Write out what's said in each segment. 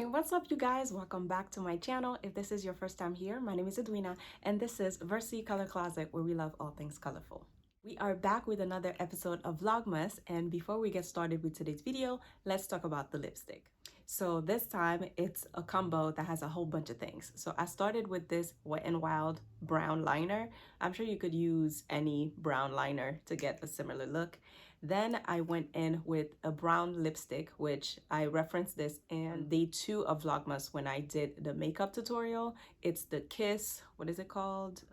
What's up, you guys? Welcome back to my channel. If this is your first time here, my name is Edwina and this is Versicolor Closet, where we love all things colorful. We are back with another episode of Vlogmas, and before we get started with today's video, let's talk about the lipstick. So this time it's a combo that has a whole bunch of things. So I started with this Wet n Wild brown liner. I'm sure you could use any brown liner to get a similar look. Then I went in with a brown lipstick, which I referenced this in day 2 of Vlogmas when I did the makeup tutorial. It's the Kiss, what is it called?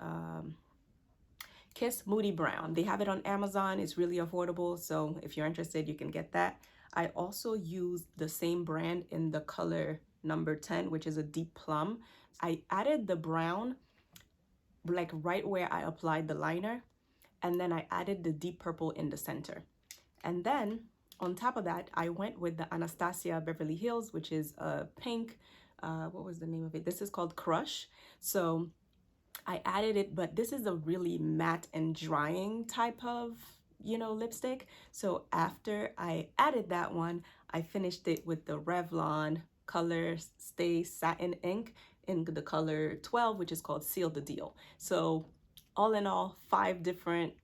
Kiss Moody Brown. They have it on Amazon. It's really affordable, so if you're interested, you can get that. I also used the same brand in the color number 10, which is a deep plum. I added the brown like right where I applied the liner, and then I added the deep purple in the center. And then on top of that, I went with the Anastasia Beverly Hills, which is a pink, what was the name of it? This is called Crush. So I added it, but this is a really matte and drying type of, lipstick. So after I added that one, I finished it with the Revlon Color Stay Satin Ink in the color 12, which is called Seal the Deal. So all in all, 5 different,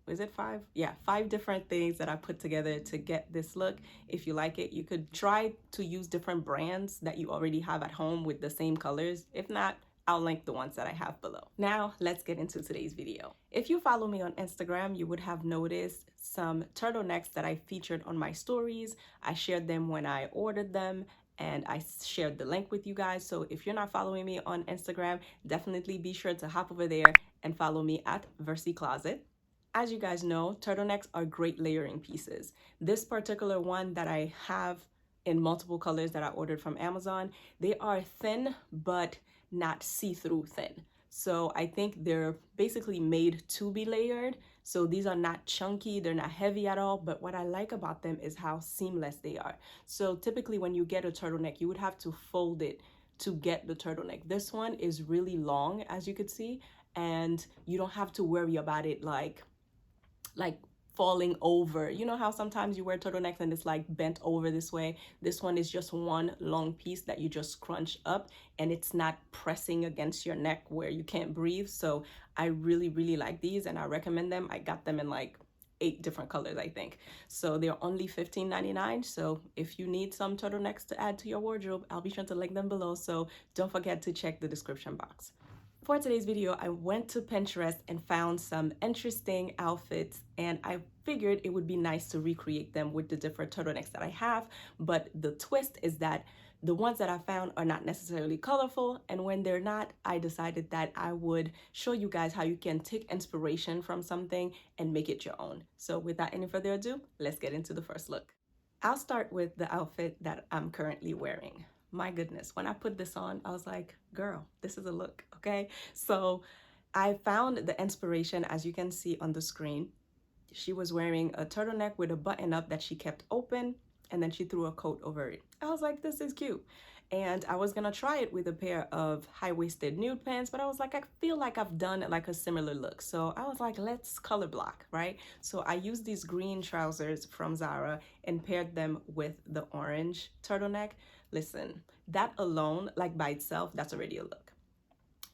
is it 5? Yeah, 5 different things that I put together to get this look. If you like it, you could try to use different brands that you already have at home with the same colors. If not, I'll link the ones that I have below. Now, let's get into today's video. If you follow me on Instagram, you would have noticed some turtlenecks that I featured on my stories. I shared them when I ordered them, and I shared the link with you guys. So if you're not following me on Instagram, definitely be sure to hop over there and follow me at Versicloset. As you guys know, turtlenecks are great layering pieces. This particular one that I have in multiple colors that I ordered from Amazon, they are thin, but not see-through thin. So I think they're basically made to be layered. So these are not chunky, they're not heavy at all, but what I like about them is how seamless they are. So typically when you get a turtleneck, you would have to fold it to get the turtleneck. This one is really long, as you could see, and you don't have to worry about it like falling over. You know how sometimes you wear turtlenecks and it's like bent over this way? This one is just one long piece that you just scrunch up, and it's not pressing against your neck where you can't breathe. So I really, really like these and I recommend them. I got them in like 8 different colors, I think. So they're only $15.99. So if you need some turtlenecks to add to your wardrobe, I'll be sure to link them below. So don't forget to check the description box. For today's video, I went to Pinterest and found some interesting outfits, and I figured it would be nice to recreate them with the different turtlenecks that I have. But the twist is that the ones that I found are not necessarily colorful, and when they're not, I decided that I would show you guys how you can take inspiration from something and make it your own. So without any further ado, let's get into the first look. I'll start with the outfit that I'm currently wearing. My goodness, when I put this on, I was like, girl, this is a look, okay? So I found the inspiration, as you can see on the screen. She was wearing a turtleneck with a button up that she kept open, and then she threw a coat over it. I was like, this is cute. And I was gonna try it with a pair of high-waisted nude pants, but I was like, I feel like I've done like a similar look. So I was like, let's color block, right? So I used these green trousers from Zara and paired them with the orange turtleneck. Listen, that alone, like by itself, that's already a look.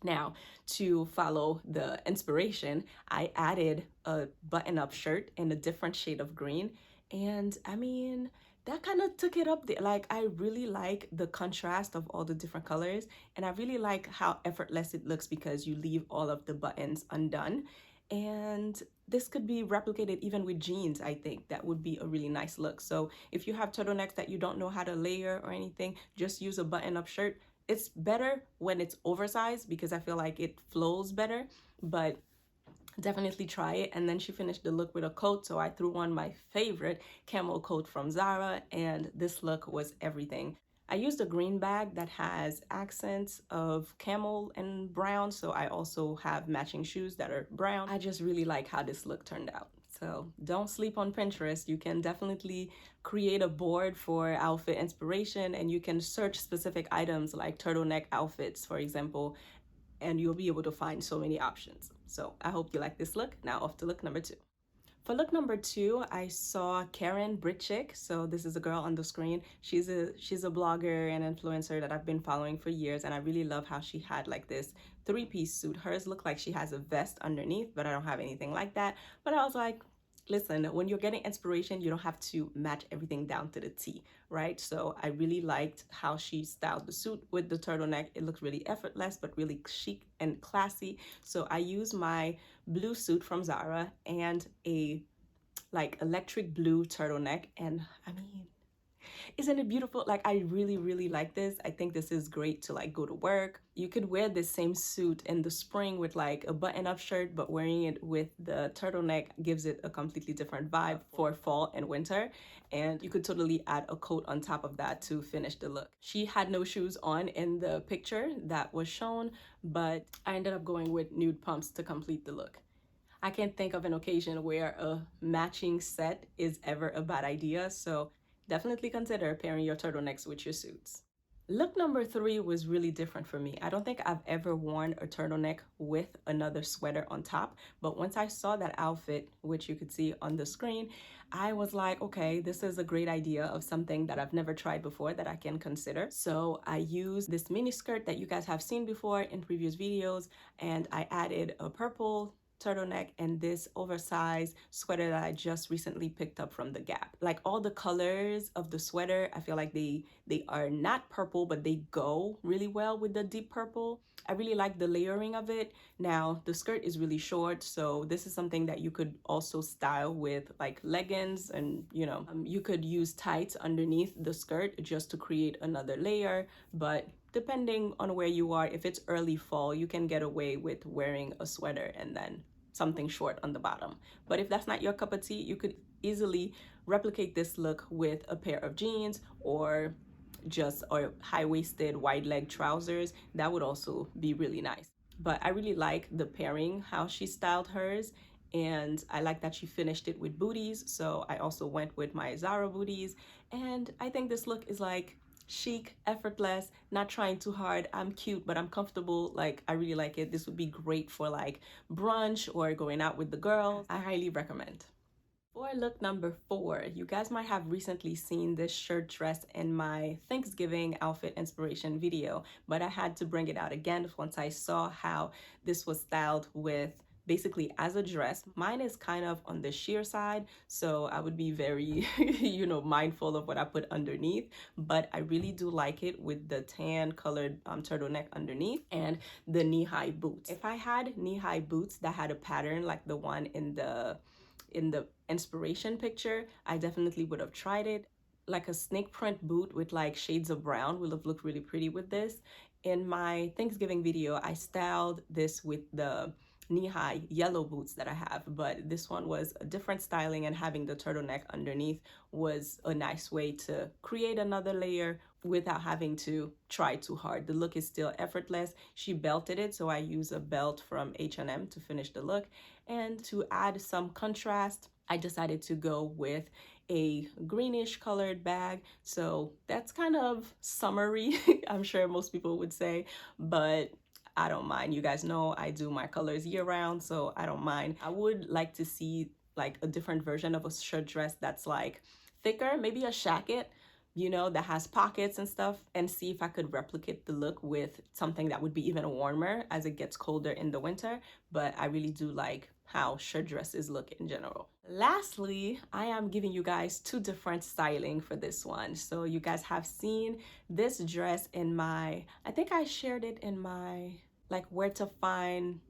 Now, to follow the inspiration, I added a button-up shirt in a different shade of green. And I mean, that kind of took it up there. Like, I really like the contrast of all the different colors, and I really like how effortless it looks because you leave all of the buttons undone. And this could be replicated even with jeans. I think that would be a really nice look. So if you have turtlenecks that you don't know how to layer or anything, just use a button-up shirt. It's better when it's oversized because I feel like it flows better, but definitely try it. And then she finished the look with a coat, so I threw on my favorite camel coat from Zara, and this look was everything. I used a green bag that has accents of camel and brown, so I also have matching shoes that are brown. I just really like how this look turned out. So don't sleep on Pinterest. You can definitely create a board for outfit inspiration, and you can search specific items like turtleneck outfits, for example, and you'll be able to find so many options. So I hope you like this look. Now off to look number 2. For look number 2, I saw Karen Britchick. So this is a girl on the screen. She's a blogger and influencer that I've been following for years, and I really love how she had like this three-piece suit. Hers looked like she has a vest underneath, but I don't have anything like that. But I was like, listen, when you're getting inspiration, you don't have to match everything down to the T, right? So I really liked how she styled the suit with the turtleneck. It looked really effortless, but really chic and classy. So I used my blue suit from Zara and a like electric blue turtleneck. And I mean, isn't it beautiful? Like, I really, really like this. I think this is great to like go to work. You could wear this same suit in the spring with like a button-up shirt, but wearing it with the turtleneck gives it a completely different vibe for fall and winter. And you could totally add a coat on top of that to finish the look. She had no shoes on in the picture that was shown, but I ended up going with nude pumps to complete the look. I can't think of an occasion where a matching set is ever a bad idea, so definitely consider pairing your turtlenecks with your suits. Look number 3 was really different for me. I don't think I've ever worn a turtleneck with another sweater on top, but once I saw that outfit, which you could see on the screen, I was like, okay, this is a great idea of something that I've never tried before that I can consider. So I used this mini skirt that you guys have seen before in previous videos, and I added a purple turtleneck and this oversized sweater that I just recently picked up from the Gap. Like all the colors of the sweater, I feel like they are not purple, but they go really well with the deep purple. I really like the layering of it. Now the skirt is really short, so this is something that you could also style with like leggings, and you could use tights underneath the skirt just to create another layer. But depending on where you are, if it's early fall, you can get away with wearing a sweater and then something short on the bottom. But if that's not your cup of tea, you could easily replicate this look with a pair of jeans or high-waisted wide leg trousers. That would also be really nice. But I really like the pairing, how she styled hers, and I like that she finished it with booties, so I also went with my Zara booties. And I think this look is like chic, effortless, not trying too hard. I'm cute, but I'm comfortable. Like, I really like it. This would be great for like brunch or going out with the girls. I highly recommend. For look number 4, you guys might have recently seen this shirt dress in my Thanksgiving outfit inspiration video, but I had to bring it out again once I saw how this was styled with basically as a dress. Mine is kind of on the sheer side, so I would be very, mindful of what I put underneath, but I really do like it with the tan colored turtleneck underneath and the knee-high boots. If I had knee-high boots that had a pattern like the one in the inspiration picture, I definitely would have tried it. Like a snake print boot with like shades of brown would have looked really pretty with this. In my Thanksgiving video, I styled this with the knee-high yellow boots that I have, but this one was a different styling, and having the turtleneck underneath was a nice way to create another layer without having to try too hard. The look is still effortless. She belted it, so I use a belt from H&M to finish the look. And to add some contrast, I decided to go with a greenish colored bag. So that's kind of summery, I'm sure most people would say, but I don't mind. You guys know I do my colors year round, so I don't mind. I would like to see like a different version of a shirt dress that's like thicker, maybe a shacket, that has pockets and stuff, and see if I could replicate the look with something that would be even warmer as it gets colder in the winter. But I really do like how shirt dresses look in general. Lastly, I am giving you guys 2 different styling for this one. So you guys have seen this dress in I think I shared it in my like where to find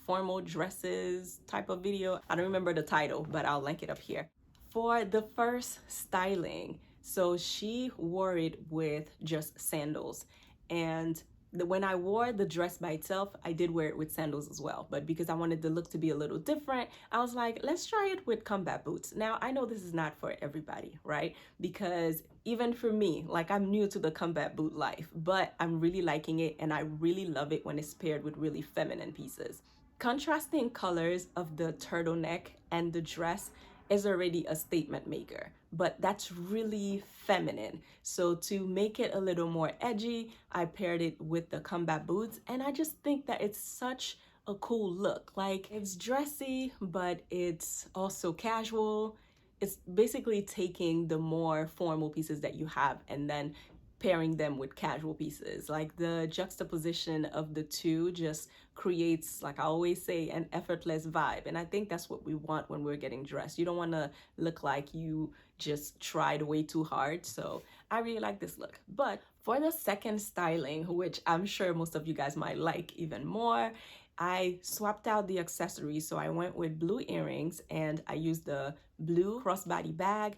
formal dresses type of video. I don't remember the title, but I'll link it up here. For the first styling, so she wore it with just sandals, and when I wore the dress by itself, I did wear it with sandals as well, but because I wanted the look to be a little different, I was like, let's try it with combat boots. Now, I know this is not for everybody, right? Because even for me, like, I'm new to the combat boot life, but I'm really liking it, and I really love it when it's paired with really feminine pieces. Contrasting colors of the turtleneck and the dress is already a statement maker, but that's really feminine. So to make it a little more edgy, I paired it with the combat boots, and I just think that it's such a cool look. Like, it's dressy, but it's also casual. It's basically taking the more formal pieces that you have and then pairing them with casual pieces. Like, the juxtaposition of the two just creates, like I always say, an effortless vibe. And I think that's what we want when we're getting dressed. You don't want to look like you just tried way too hard. So I really like this look. But for the second styling, which I'm sure most of you guys might like even more, I swapped out the accessories. So I went with blue earrings and I used the blue crossbody bag,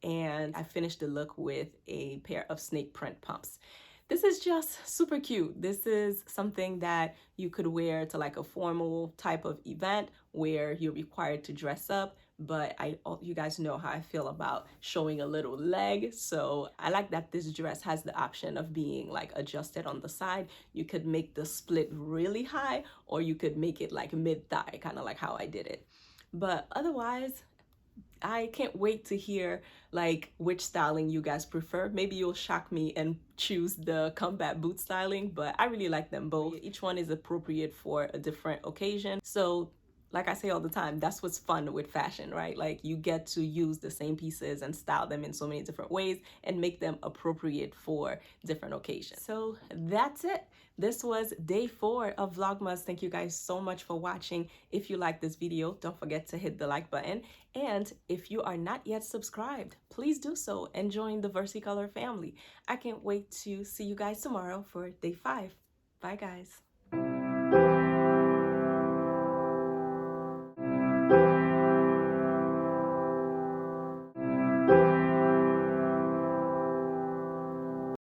and I finished the look with a pair of snake print pumps. This is just super cute. This is something that you could wear to like a formal type of event where you're required to dress up, but you guys know how I feel about showing a little leg. So I like that this dress has the option of being like adjusted on the side. You could make the split really high, or you could make it like mid-thigh, kind of like how I did it. But otherwise, I can't wait to hear like which styling you guys prefer. Maybe you'll shock me and choose the combat boot styling, but I really like them both. Each one is appropriate for a different occasion. So like I say all the time, that's what's fun with fashion, right? Like, you get to use the same pieces and style them in so many different ways and make them appropriate for different occasions. So that's it. This was day 4 of Vlogmas. Thank you guys so much for watching. If you like this video, don't forget to hit the like button. And if you are not yet subscribed, please do so and join the Versicolor family. I can't wait to see you guys tomorrow for day 5. Bye, guys.